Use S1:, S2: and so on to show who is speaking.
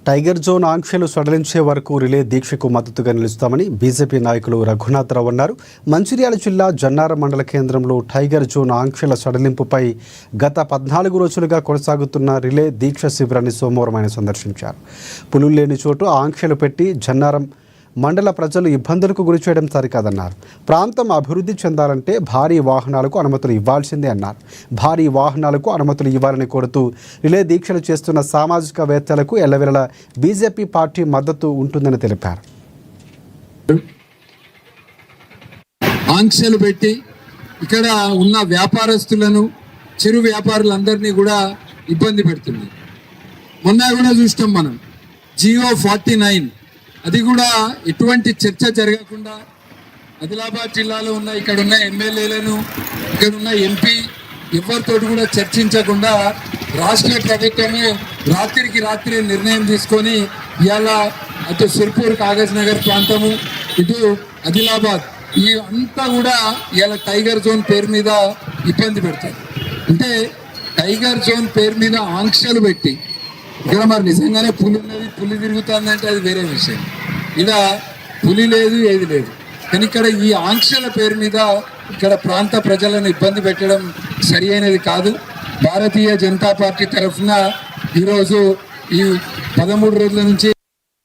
S1: Tiger zone ఆంక్షలు సడలించే వరకు relay దీక్షకు మద్దతుగా నిలుస్తామని బీజేపీ నాయకులు రఘునాథరావు అన్నారు. మంచిర్యాల జిల్లా జన్నారం మండల కేంద్రంలో టైగర్ జోన్ ఆంక్షల సడలింపుపై గత 14 రోజులుగా కొనసాగుతున్న రిలే దీక్ష శిబిరాన్ని సోమవారం ఆయన సందర్శించారు. పులులు లేని చోటు ఆంక్షలు పెట్టి జన్నారం మండల ప్రజలు ఇబ్బందులకు గురి చేయడం సరికాదన్నారు. ప్రాంతం అభివృద్ధి చెందాలంటే భారీ వాహనాలకు అనుమతులు ఇవ్వాల్సిందే అన్నారు. భారీ వాహనాలకు అనుమతులు ఇవ్వాలని కోరుతూ రిలే దీక్షలు చేస్తున్న సామాజికవేత్తలకు ఎల్లవేళలా బీజేపీ పార్టీ మద్దతు ఉంటుందని తెలిపారు.
S2: ఆంక్షలు పెట్టి ఇక్కడ ఉన్న వ్యాపారస్తులను, చిరు వ్యాపారులందరినీ కూడా ఇబ్బంది పెడుతుంది. మొన్న కూడా చూస్తాం మనం జియో 49, అది కూడా ఎటువంటి చర్చ జరగకుండా ఆదిలాబాద్ జిల్లాలో ఉన్న ఇక్కడ ఉన్న ఎమ్మెల్యేలను, ఇక్కడ ఉన్న ఎంపీ ఎవరితోటి కూడా చర్చించకుండా రాష్ట్ర ప్రభుత్వమే రాత్రికి రాత్రి నిర్ణయం తీసుకొని ఇవాళ అటు సిర్పూర్ కాగజ్ నగర్ ప్రాంతము, ఇటు ఆదిలాబాద్ ఈ అంతా కూడా ఇవాళ టైగర్ జోన్ పేరు మీద ఇబ్బంది పెడతారు. అంటే టైగర్ జోన్ పేరు మీద ఆంక్షలు పెట్టి ఇక్కడ మరి నిజంగానే పులి ఉన్నది, పులి తిరుగుతుందంటే అది వేరే విషయం. ఇక్కడ పులి లేదు, ఏది లేదు. కానీ ఇక్కడ ఈ ఆంక్షల పేరు మీద ఇక్కడ ప్రాంత ప్రజలను ఇబ్బంది పెట్టడం సరి అయినది కాదు. భారతీయ జనతా పార్టీ తరఫున ఈరోజు ఈ 13 రోజుల నుంచి